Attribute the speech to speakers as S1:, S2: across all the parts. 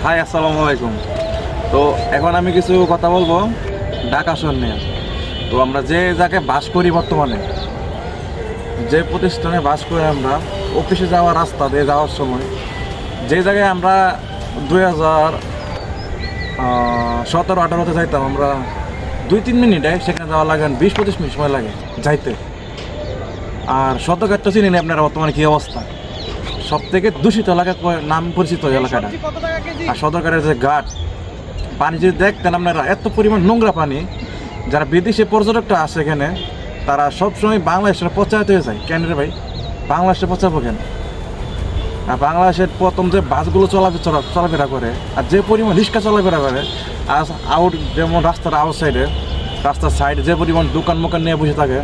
S1: High, আসসালামু আলাইকুম। তো এখন আমি কিছু কথা বলবো ঢাকা শহর নিয়ে। তো আমরা যে জায়গায় বাস করি বর্তমানে, যে প্রতিষ্ঠানে বাস করে আমরা অফিসে যাওয়ার রাস্তা দিয়ে যাওয়ার সময়, যে জায়গায় আমরা 2017-18-তে যাইতাম, আমরা 2-3 মিনিটে সেখানে যাওয়া লাগে 20-25 মিনিট সময় লাগে যাইতে। আর সদরঘাটটা চিনি না আপনারা বর্তমানে কী অবস্থা, সব থেকে দূষিত এলাকা নাম পরিচিত এলাকাটা। আর সদরঘাটের যে ঘাট, পানি যদি দেখতেন আপনারা, এত পরিমাণ নোংরা পানি। যারা বিদেশি পর্যটকরা আসে এখানে, তারা সবসময় বাংলাদেশের পচাইতে হয়ে যায়। কেন রে ভাই, বাংলাদেশে পচাবো কেন? আর বাংলাদেশের প্রথম যে বাসগুলো চলাফেরা করে, আর যে পরিমাণ রিক্সা চলাফেরা করে, আর যেমন রাস্তার আউটসাইডে, রাস্তার সাইডে যে পরিমাণ দোকান মোকান নিয়ে বসে থাকে,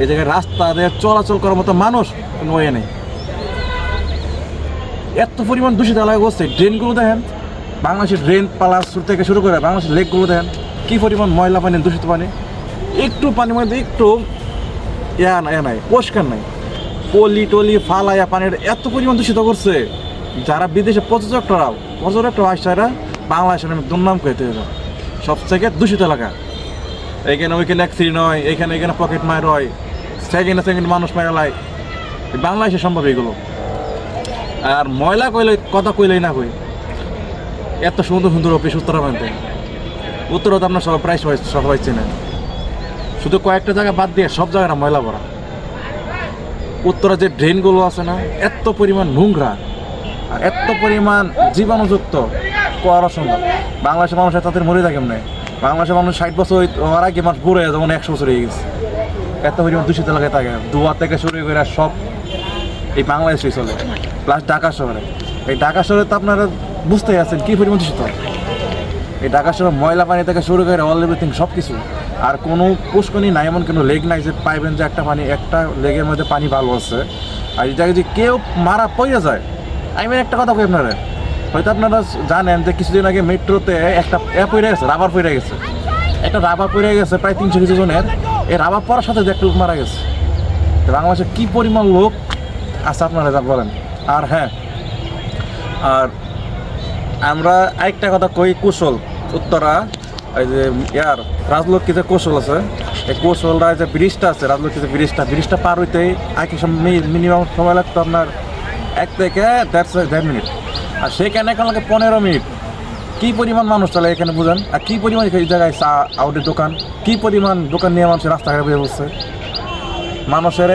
S1: এই জায়গায় রাস্তা দিয়ে চলাচল করার মতো মানুষ কোনো ওয়ে নেই। এত পরিমাণ দূষিত এলাকা করছে। ড্রেনগুলো দেখেন, বাংলাদেশের ড্রেন পালাস থেকে শুরু করে বাংলাদেশের লেকগুলো দেখেন কী পরিমাণ ময়লা পানি, দূষিত পানি। একটু পানির মধ্যে একটু নাই, পরিষ্কার নাই, পলি টলি ফালাইয়া পানির এত পরিমাণ দূষিত করছে। যারা বিদেশে পর্যটকরাও আসছে, বাংলাদেশের দুর্নাম করতে হবে সবথেকে দূষিত এলাকা। এইখানে ওইখানে অ্যাক্সিডেন্ট হয়, এইখানে পকেট মার হয়, সেকেন্ড মানুষ মারা লাই। বাংলাদেশে সম্ভব এগুলো। আর ময়লা কথা কইলেই না কই, এত সুন্দর সুন্দর অফিস উত্তরাতে তো আপনার সবাই চেনেন। শুধু কয়েকটা জায়গা বাদ দিয়ে সব জায়গাটা ময়লা ভরা। উত্তরা যে ড্রেনগুলো আছে না, এত পরিমাণ নোংরা আর এত পরিমাণ জীবাণুযুক্ত, করা সম্ভব। বাংলাদেশের মানুষের তাদের মরে থাকে এমনি। বাংলাদেশের মানুষ 60 বছর ওর আগে মানুষ বুড়ো যেমন 100 বছর হয়ে গেছে। এত পরিমাণ দূষিত এলাকায় থাকে, দুয়া থেকে শুরু করে সব এই বাংলাদেশেই চলে। প্লাস ঢাকা শহরে, এই ঢাকা শহরে তো আপনারা বুঝতেই আছেন কী পরিমাণ দূষিত। এই ঢাকা শহরে ময়লা পানি থেকে শুরু করে অল এভরিথিং সব কিছু। আর কোনো পুষ্করণী নাই, এমন কোনো লেক নাই যে পাইবেন যে একটা লেকের মধ্যে পানি ভালো আছে। আর এই জায়গায় যদি কেউ মারা পড়ে যায়, আমি একটা কথা কই আপনারা, হয়তো আপনারা জানেন যে কিছুদিন আগে মেট্রোতে একটা পড়ে গেছে, রাবার পড়ে গেছে। একটা রাবার পড়ে গেছে প্রায় 300 কিছু জনের। এই রাবার পড়ার সাথে একটা লোক মারা গেছে। বাংলাদেশে কী পরিমাণ লোক আছে আপনারা যা বলেন। আর হ্যাঁ, আর আমরা আরেকটা কথা কই, কৌশল উত্তরা এই যে রাজলক্ষ্মী যে কৌশল আছে, এই কৌশলরা যে ব্রিজটা আছে, রাজলক্ষ্মী যে ব্রিজটা পার হইতেই আগে মিনিমাম সময় লাগতো আপনার 1 থেকে 1.5 মিনিট। আর সেইখানে এখন লাগে 15 মিনিট। কী পরিমাণ মানুষ চলে এখানে বুঝেন। আর কী পরিমাণ এই জায়গায় চা আউটের দোকান, কী পরিমাণ দোকান নিয়ে মানুষের রাস্তাঘাটে বেরিয়ে বসছে। মানুষের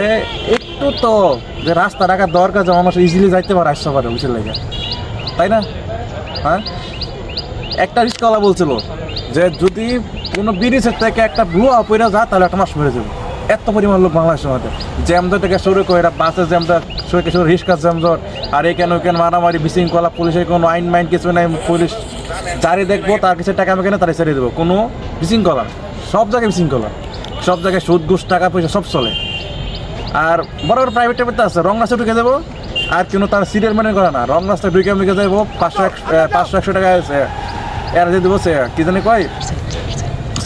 S1: একটু তো যে রাস্তা রাখার দরকার, যে মানুষ ইজিলি যাইতে পারে, আসতে পারে, বুঝতে লাগে, তাই না? হ্যাঁ, একটা রিক্সাওয়ালা বলছিল যে যদি কোনো ব্রিজের থেকে একটা ব্লুয়া পড়ে যায় তাহলে একটা মাস মেরে যাবে। এত পরিমাণ লোক বাংলাদেশের মধ্যে, জ্যামজট থেকে শুরু করে বাসের জ্যামজট শুরু রিক্সার জ্যামজট। আর এখানে ওইখানে মারামারি, বিশৃঙ্খলা, পুলিশের কোনো আইন কিছু নাই। পুলিশ যারে দেখবো তার কিছু টাকা মেকেনে তারা ছেড়ে দেবো, কোনো বিশৃঙ্খলা। সব জায়গায় বিশৃঙ্খলা, সব জায়গায় সুদ ঘুষ, টাকা পয়সা সব চলে। আর বড় বড় প্রাইভেট টাইভেট আছে, রং রাস্তায় ঢুকে যাবো, আর কোনো তার সিরিয়াল মেনে করে না। রং রাস্তায় ঢুকে যাবো, 500-100 টাকা এরা দিয়ে দেবো, সে কী জানি কয়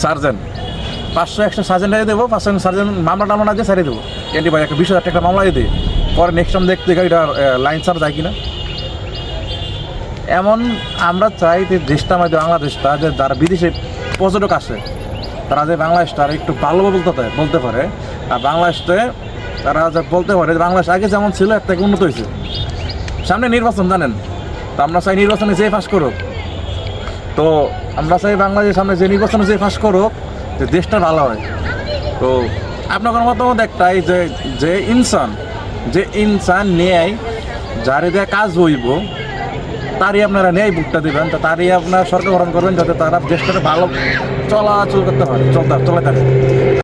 S1: সার্জেন্ট, 500-100 সার্জেন্ট দেবো, 500 সার্জেন্ট মামলা না দিয়ে সারিয়ে দেবো। কেন্দ্রী ভাই একটা 20,000 টাকা মামলা দিয়ে দিই, পরে নেক্সট টাইম দেখতে এটা লাইন সার যায় কিনা। এমন আমরা চাই যে দেশটা আমাদের বাংলাদেশটা, যে যারা বিদেশে পর্যটক আসে, তারা যে বাংলাদেশটা আর একটু ভালোভাবে বলতে পারে। আর বাংলাদেশে তারা যে বলতে পারে বাংলাদেশ আগে যেমন ছিল এর থেকে উন্নত হয়েছে। সামনে নির্বাচন জানেন, তো আমরা চাই নির্বাচনে যে পাস করুক। তো আমরা চাই বাংলাদেশের সামনে যে নির্বাচনে যে পাস করুক, যে দেশটা ভালো হয়। তো আপনার মতামত একটাই, যে ইনসান ন্যায় যারে দেয়া কাজ হইব, তারই আপনারা ন্যায় বুকটা দেবেন, তো তারই আপনার সরকার গঠন করবেন, যাতে তারা দেশটাকে ভালো চলাচল করতে পারে, চলতে থাকে।